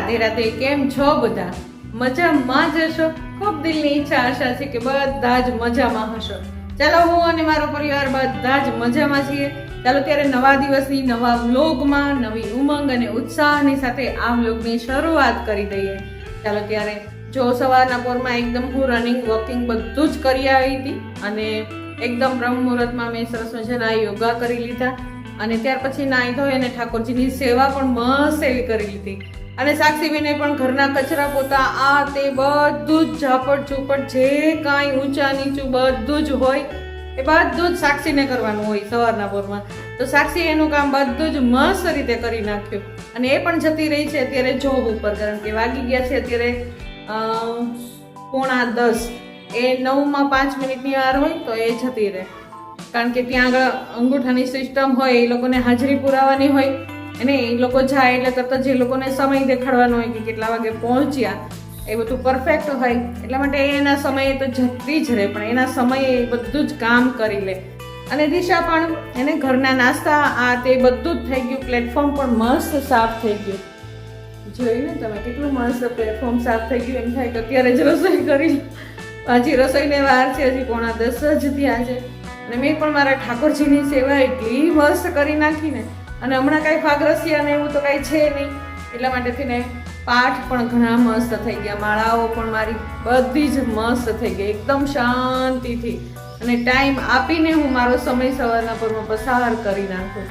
રાધે રાધે. કેમ છો બધા? મજામાં જ હશો? ખૂબ દિલની ઈચ્છા આશા છે કે બધા જ મજામાં હશો. ચાલો, હું અને મારો પરિવાર બધા જ મજામાં છીએ. ચાલો ત્યારે નવા દિવસની નવા વ્લોગમાં નવી ઉમંગ અને ઉત્સાહની સાથે આ વ્લોગની શરૂઆત કરી દઈએ. ચાલો ત્યારે જો સવારના પોરમાં એકદમ હું રનિંગ વોકિંગ બધું જ કરી આવી હતી અને એકદમ બ્રહ્મ મુહૂર્તમાં મેં સરસ મજાના યોગા કરી લીધા અને ત્યાર પછી નાહી ધોઈ અને ઠાકોરજીની સેવા પણ મસ્ત એવી કરી લીધી. અને સાક્ષીબેને પણ ઘરના કચરા પોતા આ તે બધું જ ઝાપટ ઝૂપટ જે કાંઈ ઊંચા નીચું બધું જ હોય એ બધું જ સાક્ષીને કરવાનું હોય સવારના પોરમાં. તો સાક્ષી એનું કામ બધું જ મસ્ત રીતે કરી નાખ્યું અને એ પણ જતી રહી છે અત્યારે જોબ ઉપર, કારણ કે વાગી ગયા છે અત્યારે 9:45. એ 9:05 વાર હોય તો એ જતી રહે, કારણ કે ત્યાં આગળ અંગૂઠાની સિસ્ટમ હોય, એ લોકોને હાજરી પુરાવાની હોય અને એ લોકો જાય એટલે તરત જ એ લોકોને સમય દેખાડવાનો હોય કે કેટલા વાગે પહોંચ્યા, એ બધું પરફેક્ટ હોય. એટલા માટે એના સમયે તો જતી જ રહે, પણ એના સમયે એ બધું જ કામ કરી લે. અને દિશા પણ એને ઘરના નાસ્તા આ તે બધું જ થઈ ગયું. પ્લેટફોર્મ પણ મસ્ત સાફ થઈ ગયું. જોયું ને તમે કેટલું મસ્ત પ્લેટફોર્મ સાફ થઈ ગયું. એમ થાય કે અત્યારે જ રસોઈ કરી. હજી રસોઈને વાર છે, હજી 9:45 જ થયા છે અને મેં પણ મારા ઠાકોરજીની સેવા એટલી મસ્ત કરી નાખીને. અને હમણાં કાંઈ ફાગરસિયા ને એવું તો કાંઈ છે નહીં, એટલા માટેથી ને પાઠ પણ ઘણા મસ્ત થઈ ગયા. માળાઓ પણ મારી બધી જ મસ્ત થઈ ગઈ એકદમ શાંતિથી. અને ટાઈમ આપીને હું મારો સમય સવારના પરમાં પસાર કરી નાખું.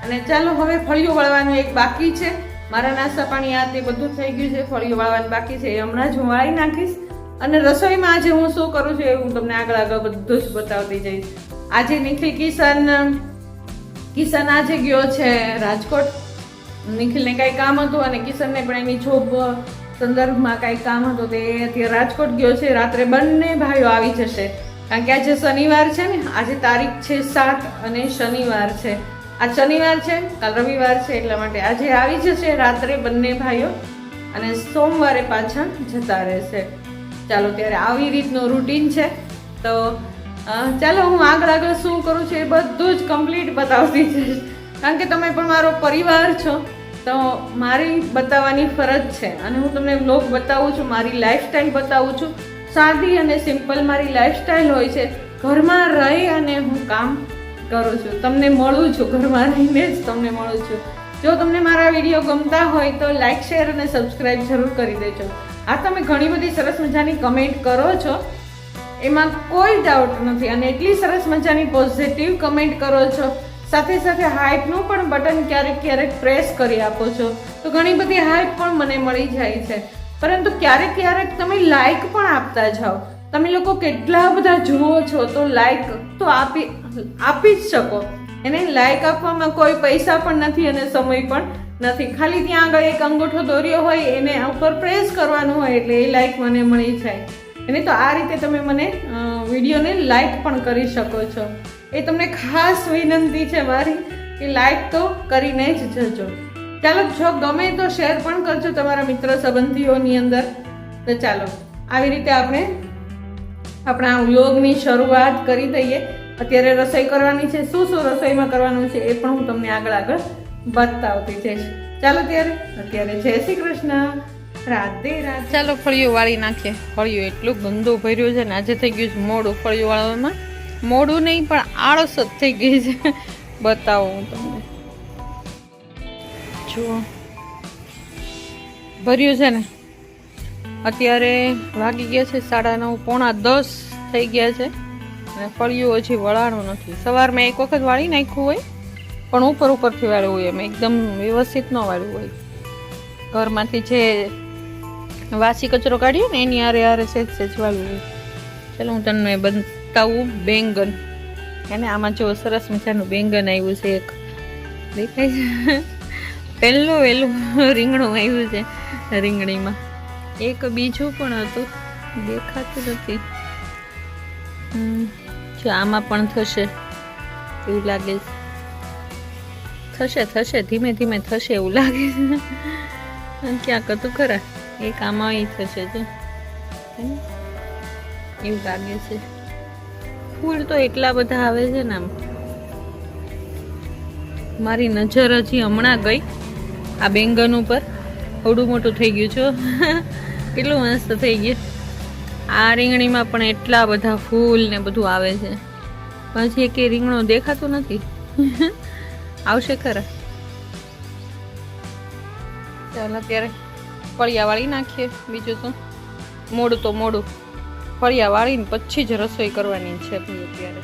અને ચાલો હવે ફળિયું વાળવાનું એક બાકી છે. મારા નાસ્તા પાણી આ તે બધું થઈ ગયું છે, ફળિયું વાળવાનું બાકી છે, એ હમણાં જ હું વાળી નાખીશ. અને રસોઈમાં આજે હું શું કરું છું એ હું તમને આગળ બધું જ બતાવતી જઈશ. આજે નિખિલ કિશન આજે ગયો છે રાજકોટ. નિખિલને કાંઈ કામ હતું અને કિશનને પણ એની જોબ સંદર્ભમાં કાંઈ કામ હતું, તે અત્યારે રાજકોટ ગયો છે. રાત્રે બંને ભાઈઓ આવી જશે, કારણ કે આજે શનિવાર છે ને, આજે તારીખ છે 7 અને શનિવાર છે. આ શનિવાર છે, કાલ રવિવાર છે, એટલા માટે આજે આવી જશે રાત્રે બંને ભાઈઓ અને સોમવારે પાછા જતા રહેશે. ચાલો ત્યારે આવી રીતનું રૂટીન છે. તો ચાલો હું આગળ શું કરું છું એ બધું જ કમ્પ્લીટ બતાવતી જઈશ, કારણ કે તમે પણ મારો પરિવાર છો તો મારી બતાવવાની ફરજ છે. અને હું તમને વ્લોગ બતાવું છું, મારી લાઈફસ્ટાઈલ બતાવું છું. સાદી અને સિમ્પલ મારી લાઈફસ્ટાઈલ હોય છે. ઘરમાં રહી અને હું કામ કરું છું, તમને મળું છું, ઘરમાં રહીને જ તમને મળું છું. જો તમને મારા વિડીયો ગમતા હોય તો લાઈક, શેર અને સબસ્ક્રાઈબ જરૂર કરી દેજો. આ તમે ઘણી બધી સરસ મજાની કમેન્ટ કરો છો, એમાં કોઈ ડાઉટ નથી, અને એટલી સરસ મજાની પોઝિટિવ કમેન્ટ કરો છો. સાથે સાથે હાઇપનું પણ બટન ક્યારેક ક્યારેક પ્રેસ કરી આપો છો, તો ઘણી બધી હાઇપ પણ મને મળી જાય છે. પરંતુ ક્યારેક ક્યારેક તમે લાઈક પણ આપતા જાઓ. તમે લોકો કેટલા બધા જુઓ છો તો લાઈક તો આપી જ શકો. એને લાઈક આપવામાં કોઈ પૈસા પણ નથી અને સમય પણ નથી. ખાલી ત્યાં આગળ એક અંગૂઠો દોર્યો હોય, એને ઉપર પ્રેસ કરવાનું હોય એટલે એ લાઈક મને મળી જાય. એને તો આ રીતે તમે મને વિડીયોને લાઈક પણ કરી શકો છો. એ તમને ખાસ વિનંતી છે મારી કે લાઈક તો કરીને જ જજો. ચાલો, જો ગમે તો શેર પણ કરજો તમારા મિત્ર સંબંધીઓની અંદર. તો ચાલો આવી રીતે આપણે આપણા વ્લોગની શરૂઆત કરી દઈએ. અત્યારે રસોઈ કરવાની છે, શું શું રસોઈમાં કરવાનું છે એ પણ હું તમને આગળ બતાવતી જઈશ. ચાલો ત્યારે અત્યારે જય શ્રી કૃષ્ણ, રાધે રાધે. ચાલો ફળિયું વાળી નાખીએ. ફળિયું એટલું ગંદુ ભર્યું છે ને, આજે થઈ ગયું છે મોડું ફળિયું વાળવામાં. મોડું નહીં પણ આળસ જ થઈ ગઈ છે. બતાવું હું તમને. જુઓ ભર્યું છે ને, અત્યારે વાગી ગયા છે 9:30, 9:45 થઈ ગયા છે અને ફળિયું હજી વળાણું નથી. સવારમાં એક વખત વાળી નાખ્યું હોય, પણ ઉપરથી વાળ્યું હોય, એમ એકદમ વ્યવસ્થિત ન વાળ્યું હોય. ઘરમાંથી જે વાસી કચરો કાઢ્યો ને એની આરે સેજ વાળ્યું હોય. ચાલો હું તમને બતાવું બેંગન. અને આમાં જો સરસ મજાનું બેંગન આવ્યું છે, એક દેખાય છે. વહેલું રીંગણું આવ્યું છે. રીંગણીમાં એક બીજું પણ હતું, દેખાતું નથી. જો આમાં પણ થશે એવું લાગે છે. થશે ધીમે ધીમે થશે એવું લાગે છે. ક્યાંક હતું ખરા, એક આમાં થશે છે એવું લાગે છે. ફૂલ તો એટલા બધા આવે છે ને, આમ મારી નજર હજી હમણાં ગઈ આ બેંગન ઉપર થોડું મોટું થઈ ગયું છો કેટલું મસ્ત થઈ ગયું. આ રીંગણીમાં પણ એટલા બધા ફૂલ ને બધું આવે છે, પછી કે રીંગણો દેખાતું નથી. આવશે ખરા. ચાલ અત્યારે ફળિયા વાળી નાખીએ. બીજું તો મોડું ફળિયા વાળીને પછી જ રસોઈ કરવાની છે. અત્યારે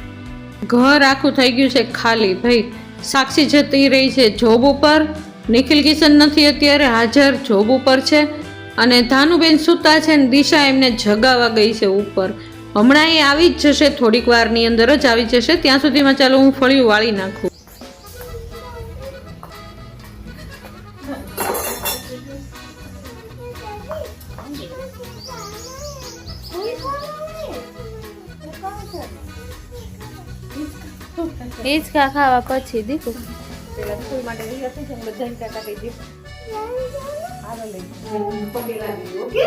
ઘર આખું થઈ ગયું છે ખાલી. ભાઈ સાક્ષી જતી રહી છે જોબ ઉપર, નિખિલ કિશન નથી અત્યારે હાજર, જોબ ઉપર છે, અને ધાનુબેન સૂતા છે ને દિશા એમને જગાવા ગઈ છે ઉપર. હમણાં એ આવી જ જશે, થોડીક વારની અંદર જ આવી જશે. ત્યાં સુધીમાં ચાલો હું ફળિયું વાળી નાખું. હિંચકા ખાવા પછી દીકુ પેલા ફૂલ માટે લીધા છે ને બધા હિંચકા કાઢી દે. હાલો લઈ પગે લાગી. ઓકે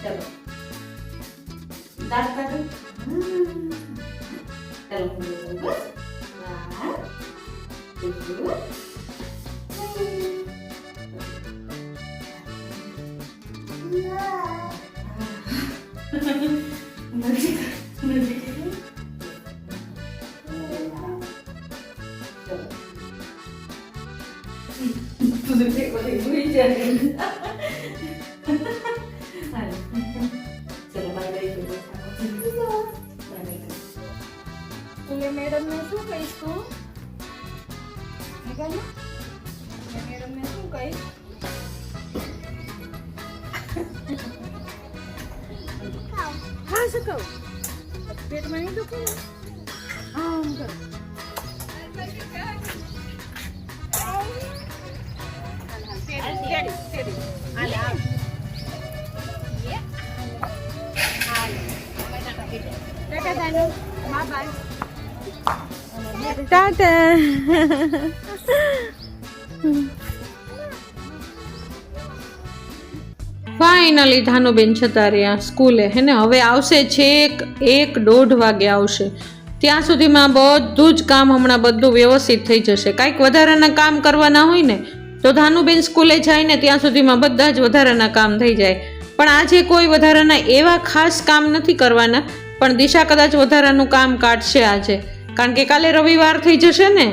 ચાલો દાંત કાઢો. ચાલો બસ. હા નજીક મેડમ ને શું કહીશ તું? મેડમ ને શું કહીશ? હા શું કહું? પેટમાં નહીં દુખે ને? આમ કર. ફાઇનલી ધાનુબેન છતા રહ્યા સ્કૂલે. હે ને હવે આવશે છેક 1-1:30 વાગે આવશે. ત્યાં સુધીમાં બધું જ કામ હમણાં બધું વ્યવસ્થિત થઈ જશે. કાંઈક વધારાના કામ કરવાના હોય ને તો ધાનુબેન સ્કૂલે જાય ને ત્યાં સુધીમાં બધા જ વધારાના કામ થઈ જાય. પણ આજે કોઈ વધારાના એવા ખાસ કામ નથી કરવાના, પણ દિશા કદાચ વધારાનું કામ કાઢશે આજે, કારણ કે કાલે રવિવાર થઈ જશે ને,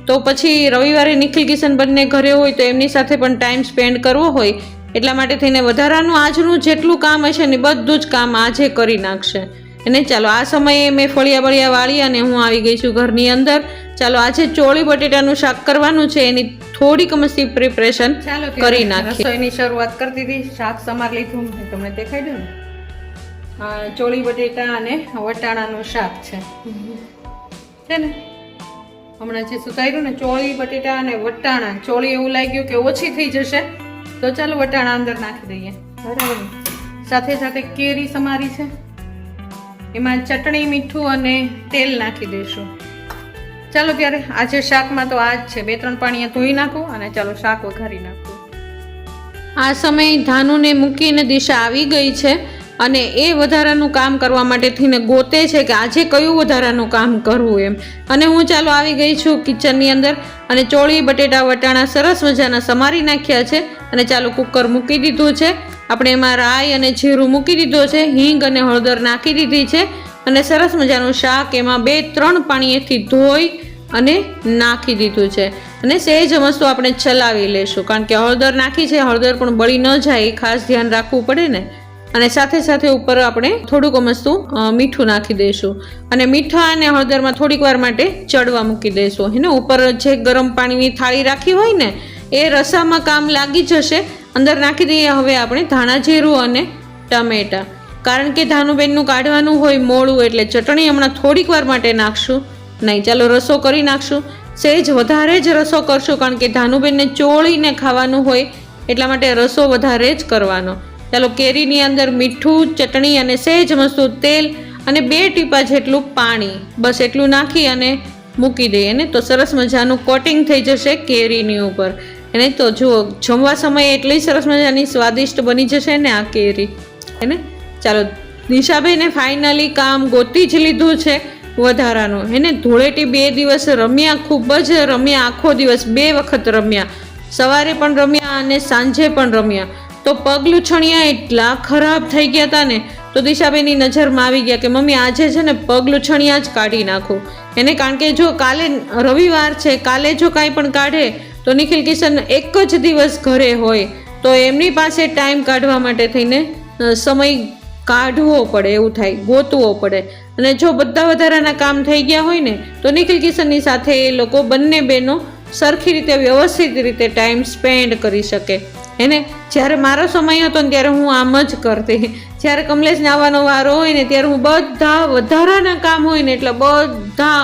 તો પછી રવિવારે નિખિલ કિશન બંને ઘરે હોય તો એમની સાથે પણ ટાઈમ સ્પેન્ડ કરવો હોય, એટલા માટે થઈને વધારાનું આજનું જેટલું કામ હશે ને બધું જ કામ આજે કરી નાખશે. અને ચાલો આ સમયે મેં ફળિયા વાળી અને હું આવી ગઈ છું ઘરની અંદર. ચાલો આજે ચોળી બટેટાનું શાક કરવાનું છે, એની થોડીક મસ્તી પ્રિપરેશન કરી નાખીએ. રસોઈની શરૂઆત કરી દીધી. શાક સમાર લીધું, તમને દેખાઈ દઉં ને. ચોળી બટેટા અને વટાણાનું શાક છે ને. હમણાં જે સુધાર્યું ને ચોળી બટેટા અને વટાણા, ચોળી એવું લાગ્યું કે ઓછી થઈ જશે તો ચાલો વટાણા અંદર નાખી દઈએ. બરાબર. સાથે સાથે કેરી સમારી છે, એમાં ચટણી, મીઠું અને તેલ નાખી દઈશું. ચાલો ત્યારે આજે શાકમાં તો આ જ છે. 2-3 પાણીએ ધોઈ નાખું અને ચાલો શાક વઘારી નાખું. આ સમયે ધાનુને મૂકીને દિશા આવી ગઈ છે અને એ વધારાનું કામ કરવા માટે થઈને ગોતે છે કે આજે કયું વધારાનું કામ કરવું એમ. અને હું ચાલો આવી ગઈ છું કિચનની અંદર અને ચોળી બટેટા વટાણા સરસ મજાના સમારી નાખ્યા છે અને ચાલો કુકર મૂકી દીધું છે. આપણે એમાં રાઈ અને જીરું મૂકી દીધો છે, હિંગ અને હળદર નાખી દીધી છે અને સરસ મજાનું શાક એમાં 2-3 પાણીએથી ધોઈ અને નાખી દીધું છે. અને સહેજ મસ્ત આપણે ચલાવી લેશું, કારણ કે હળદર નાખી છે, હળદર પણ બળી ન જાય એ ખાસ ધ્યાન રાખવું પડે ને. અને સાથે સાથે ઉપર આપણે થોડુંક મસ્તું મીઠું નાખી દઈશું અને મીઠા અને હળદરમાં થોડીક વાર માટે ચડવા મૂકી દઈશું. એને ઉપર જે ગરમ પાણીની થાળી રાખી હોય ને એ રસામાં કામ લાગી જશે. અંદર નાખી દઈએ હવે આપણે ધાણા જીરું અને ટમેટાં, કારણ કે ધાનુબેનનું કાઢવાનું હોય મોળું, એટલે ચટણી હમણાં થોડીક વાર માટે નાખશું નહીં. ચાલો રસો કરી નાખશું. સહેજ વધારે જ રસો કરશું, કારણ કે ધાનુબેનને ચોળીને ખાવાનું હોય એટલા માટે રસો વધારે જ કરવાનો. ચાલો કેરીની અંદર મીઠું, ચટણી અને સહેજ મસ્તું તેલ અને 2 ટીપા જેટલું પાણી, બસ એટલું નાખી અને મૂકી દઈએ ને તો સરસ મજાનું કોટિંગ થઈ જશે કેરીની ઉપર. એને તો જુઓ જમવા સમયે એટલી સરસ મજાની સ્વાદિષ્ટ બની જશે ને આ કેરી. એને ચાલો દિશાબેને ફાઇનલી કામ ગોતી જ લીધું છે વધારાનું. એને ધૂળેટી 2 દિવસ રમ્યા, ખૂબ જ રમ્યા, આખો દિવસ 2 વખત રમ્યા. સવારે પણ રમ્યા અને સાંજે પણ રમ્યા. તો પગ લૂછણિયા એટલા ખરાબ થઈ ગયા હતા ને, તો દિશાબેનની નજરમાં આવી ગયા કે મમ્મી આજે છે ને પગ લૂછણિયા જ કાઢી નાખું એને. કારણ કે જો કાલે રવિવાર છે, કાલે જો કાંઈ પણ કાઢે તો નિખિલ કિશન એક જ દિવસ ઘરે હોય, તો એમની પાસે ટાઈમ કાઢવા માટે થઈને સમય કાઢવો પડે, એવું થાય, ગોતવો પડે. અને જો બધા વધારાના કામ થઈ ગયા હોય ને તો નિખિલ કિશનની સાથે એ લોકો બંને બહેનો સરખી રીતે વ્યવસ્થિત રીતે ટાઈમ સ્પેન્ડ કરી શકે એને. જ્યારે મારો સમય હતો ને ત્યારે હું આમ જ કરતી. જ્યારે કમલેશને આવવાનો વારો હોય ને ત્યારે હું બધા વધારાના કામ હોય ને એટલે બધા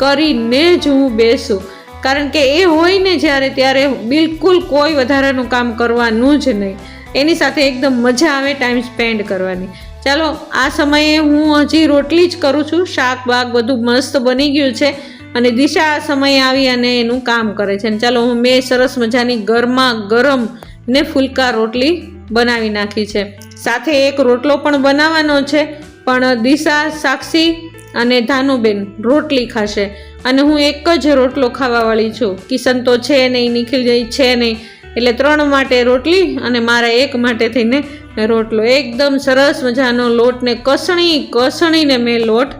કરીને જ હું બેસું. કારણ કે એ હોય ને જ્યારે ત્યારે બિલકુલ કોઈ વધારાનું કામ કરવાનું જ નહીં. એની સાથે એકદમ મજા આવે ટાઈમ સ્પેન્ડ કરવાની. ચાલો આ સમયે હું હજી રોટલી જ કરું છું. શાક બાક બધું મસ્ત બની ગયું છે અને દિશા આ સમયે આવી અને એનું કામ કરે છે. ચાલો મેં સરસ મજાની ગરમા ગરમ ને ફુલકા રોટલી બનાવી નાખી છે. સાથે એક રોટલો પણ બનાવવાનો છે, પણ દિશા, સાક્ષી અને ધાનુબેન રોટલી ખાશે અને હું એક જ રોટલો ખાવાવાળી છું. કિશન તો છે નહીં, નિખિલ છે નહીં, એટલે 3 માટે રોટલી અને મારા એક માટે થઈને રોટલો. એકદમ સરસ મજાનો લોટને કસણીને મેં લોટ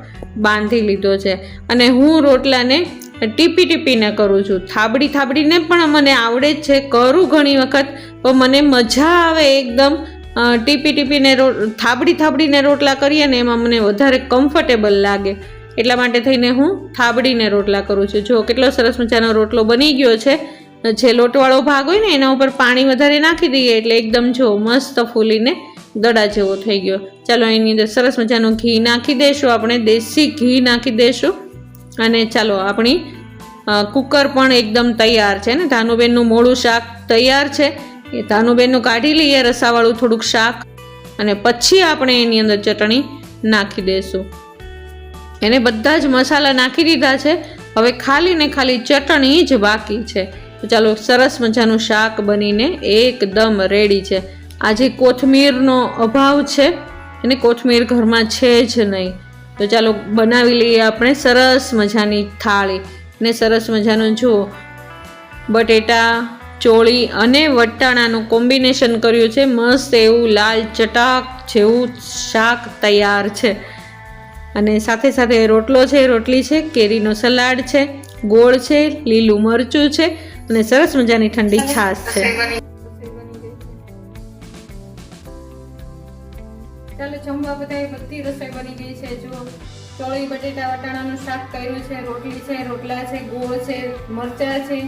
બાંધી લીધો છે અને હું રોટલાને ટીપીને કરું છું. થાબડીને પણ મને આવડે જ છે, કરું ઘણી વખત, પણ મને મજા આવે એકદમ ટીપીને થાબડીને રોટલા કરીએ ને એમાં મને વધારે કમ્ફર્ટેબલ લાગે. એટલા માટે થઈને હું થાબડીને રોટલા કરું છું. જો કેટલો સરસ મજાનો રોટલો બની ગયો છે. જે લોટવાળો ભાગ હોય ને એના ઉપર પાણી વધારે નાખી દઈએ એટલે એકદમ જો મસ્ત ફૂલીને દડા જેવો થઈ ગયો. ચાલો એની અંદર સરસ મજાનું ઘી નાખી દઈશું, આપણે દેશી ઘી નાખી દઈશું. અને ચાલો આપણી કુકર પણ એકદમ તૈયાર છે ને. ધાનુબેનનું મોળું શાક તૈયાર છે, એ ધાનુબેનનું કાઢી લઈએ, રસાવાળું થોડુંક શાક, અને પછી આપણે એની અંદર ચટણી નાખી દઈશું. એને બધા જ મસાલા નાખી દીધા છે, હવે ખાલી ને ખાલી ચટણી જ બાકી છે. તો ચાલો સરસ મજાનું શાક બનીને એકદમ રેડી છે. આજે કોથમીરનો અભાવ છે અને કોથમીર ઘરમાં છે જ નહીં, તો ચાલો બનાવી લઈએ આપણે સરસ મજાની થાળી. ને સરસ મજાનું જો બટેટા, ચોળી અને વટાણાનું કોમ્બિનેશન કર્યું છે. મસ્ત એવું લાલ ચટાક જેવું શાક તૈયાર છે. અને સાથે સાથે રોટલો છે, રોટલી છે, કેરીનો સલાડ છે, ગોળ છે, લીલું મરચું છે અને સરસ મજાની ઠંડી છાશ છે. ચાલો જમવા બધી રસોઈ બની ગઈ છે. જો ચોળી બટેટા વટાણાનું શાક કર્યું છે, રોટલી છે, રોટલા છે, ગોળ છે, મરચા છે,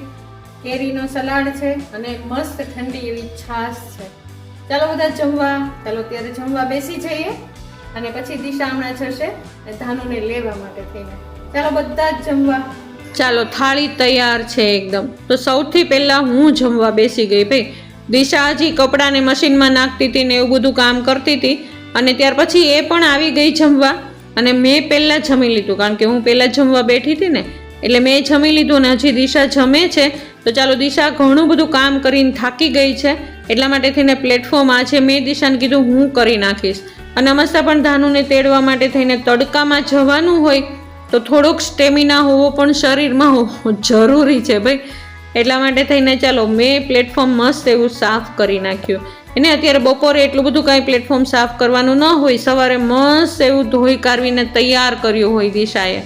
કેરીનો સલાડ છે અને મસ્ત ઠંડી એવી છાશ છે. ચાલો બધા જમવા. ચાલો ત્યારે જમવા બેસી જઈએ અને પછી દિશા હમણાં જશે ધાનુને લેવા માટે થઈને. ચાલો બધા જ જમવા. ચાલો થાળી તૈયાર છે એકદમ. તો સૌથી પહેલાં હું જમવા બેસી ગઈ. ભાઈ દિશા હજી કપડાને મશીનમાં નાખતી હતી ને એવું બધું કામ કરતી હતી અને ત્યાર પછી એ પણ આવી ગઈ જમવા અને મેં પહેલાં જમી લીધું. કારણ કે હું પહેલાં જમવા બેઠી હતી ને એટલે મેં જમી લીધું અને હજી દિશા જમે છે. તો ચાલો દિશા ઘણું બધું કામ કરીને થાકી ગઈ છે, એટલા માટે થઈને પ્લેટફોર્મ આ છે. મેં દિશાને કીધું હું કરી નાખીશ. અને અમસ્તા પણ ધાનુને તેડવા માટે થઈને તડકામાં જવાનું હોય તો થોડોક સ્ટેમિના હોવો પણ શરીરમાં હોવો જરૂરી છે ભાઈ. એટલા માટે થઈને ચાલો મેં પ્લેટફોર્મ મસ્ત એવું સાફ કરી નાખ્યું. એને અત્યારે બપોરે એટલું બધું કાંઈ પ્લેટફોર્મ સાફ કરવાનું ન હોય, સવારે મસ્ત એવું ધોઈ કાઢવીને તૈયાર કર્યું હોય દિશાએ.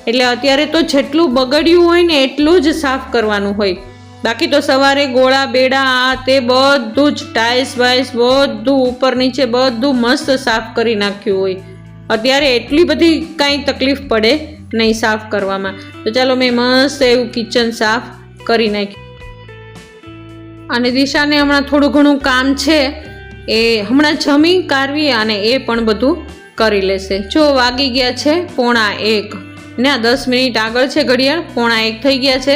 એટલે અત્યારે તો જેટલું બગડ્યું હોય ને એટલું જ સાફ કરવાનું હોય. બાકી તો સવારે ગોળા બેડા આ તે બધું જ ટાઇલ્સ વાઇલ્સ બધું ઉપર નીચે બધું મસ્ત સાફ કરી નાખ્યું હોય. અત્યારે એટલી બધી કાંઈ તકલીફ પડે નહીં સાફ કરવામાં. તો ચાલો મેં મસ્ત એવું કિચન સાફ કરી નાખ્યું. અને દિશાને હમણાં થોડું ઘણું કામ છે, એ હમણાં જમી કાઢવી અને એ પણ બધું કરી લેશે. જો વાગી ગયા છે 1:45 ના 10 મિનિટ આગળ છે ઘડિયાળ, 1:45 થઈ ગયા છે.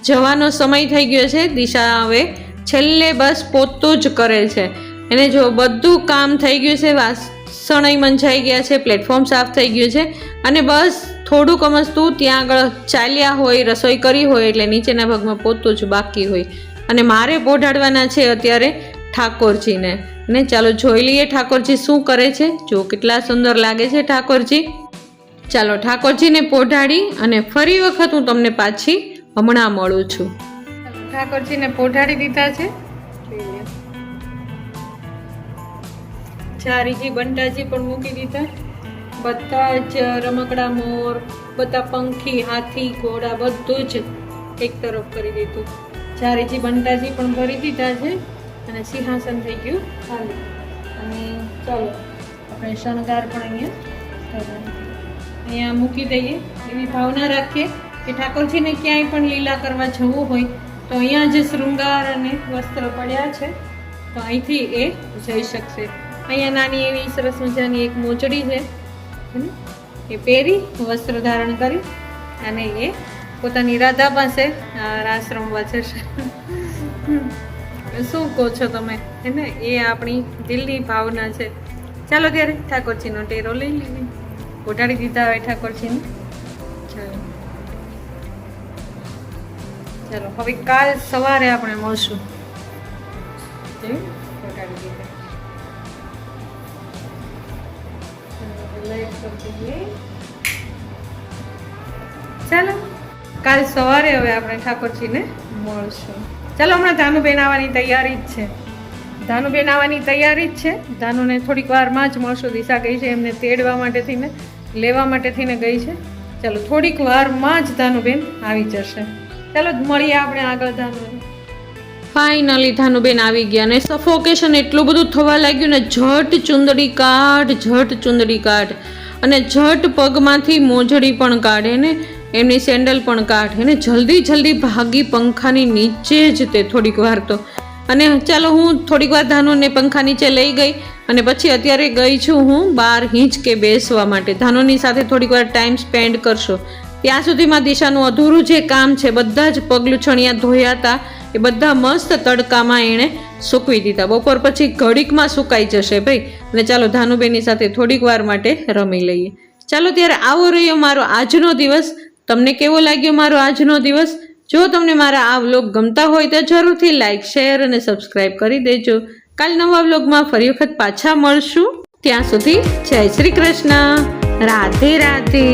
જવાનો સમય થઈ ગયો છે. દિશા હવે છેલ્લે બસ પોતું જ કરે છે. એને જો બધું કામ થઈ ગયું છે, વાસણ મંજાઈ ગયા છે, પ્લેટફોર્મ સાફ થઈ ગયું છે અને બસ થોડુંક અમસ્તું ત્યાં આગળ ચાલ્યા હોય, રસોઈ કરી હોય એટલે નીચેના ભાગમાં પોતું જ બાકી હોય. અને મારે પોઢાડવાના છે અત્યારે ઠાકોરજીને. અને ચાલો જોઈ લઈએ ઠાકોરજી શું કરે છે. જો કેટલા સુંદર લાગે છે ઠાકોરજી. ચાલો ઠાકોરજીને પોઢાડી અને ફરી વખત હું તમને પાછી હમણાં મળું છું. ઠાકોરજીને પોઢાડી દીધા છે. ચારીજી બંટાજી પણ મૂકી દીધા. બધા જ રમકડા મોર, બધા પંખી, હાથી, ઘોડા બધું જ એક તરફ કરી દીધું. ચારીજી બંટાજી પણ ભરી દીધા છે અને સિંહાસન થઈ ગયું ખાલી. અને ચાલો આપણે શણગાર પણ અહીંયા મૂકી દઈએ. એવી ભાવના રાખીએ કે ઠાકોરજીને ક્યાંય પણ લીલા કરવા જવું હોય તો અહીંયા જે શૃંગાર અને વસ્ત્ર પડ્યા છે તો અહીંથી એ જઈ શકશે. અહીંયા નાની એવી સરસ મજાની એક મોજડી છે, એ પહેરી વસ્ત્ર ધારણ કરી અને એ પોતાની રાધા પાસે રાસ રમવા જશે. શું કહો છો તમે? હે ને, એ આપણી દિલની ભાવના છે. ચાલો ત્યારે ઠાકોરજીનો ટેરો લઈ લઈએ. ઓઢાડી દીધા હોય ઠાકોરજીને. ચાલો હવે કાલ સવારે આપણે મળશું. ઓઢાડી દીધા. ચાલો કાલ સવારે હવે આપણે ઠાકોરજીને મળશું. ચાલો હમણાં ધાનુબેન આવવાની તૈયારી જ છે. ધાનુબેન આવવાની તૈયારી જ છે. ધાનુને થોડીક વારમાં જ મળશું. દિશા ગઈ છે એમને તેડવા માટે થઈને, લેવા માટે થઈને ગઈ છે. ચાલો થોડીક વારમાં જ ધાનુબેન આવી જશે. ચાલો મળીએ આપણે આગળ. ધાનુબેન ફાઇનલી ધાનુબેન આવી ગયા અને સફોકેશન એટલું બધું થવા લાગ્યું ને, ઝટ ચુંદડી કાઢ, ઝટ ચુંદડી કાઢ અને ઝટ પગમાંથી મોજડી પણ કાઢે ને એમની સેન્ડલ પણ કાઢે ને જલ્દી જલ્દી ભાગી પંખાની નીચે જ તે થોડીક વાર તો. અને ચાલો હું થોડીક વાર ધાનુને પંખા નીચે લઈ ગઈ અને પછી અત્યારે ગઈ છું હું બહાર હિંચકે બેસવા માટે. ધાનુની સાથે થોડીક વાર ટાઈમ સ્પેન્ડ કરશો. ત્યાં સુધીમાં દિશાનું અધૂરું જે કામ છે, બધા જ પગલુંછણિયા ધોયા હતા એ બધા મસ્ત તડકામાં એણે સૂકવી દીધા. બપોર પછી ઘડીકમાં સુકાઈ જશે ભાઈ. અને ચાલો ધાનુબેનની સાથે થોડીક વાર માટે રમી લઈએ. ચાલો ત્યારે આવો રહ્યો મારો આજનો દિવસ. તમને કેવો લાગ્યો મારો આજનો દિવસ? જો તમને મારા આ વ્લોગ ગમતા હોય તો જરૂરથી લાઈક, શેર અને સબસ્ક્રાઈબ કરી દેજો. કાલ નવા વ્લોગમાં ફરી વખત પાછા મળશું. ત્યાં સુધી જય શ્રી કૃષ્ણ. રાધે રાધે.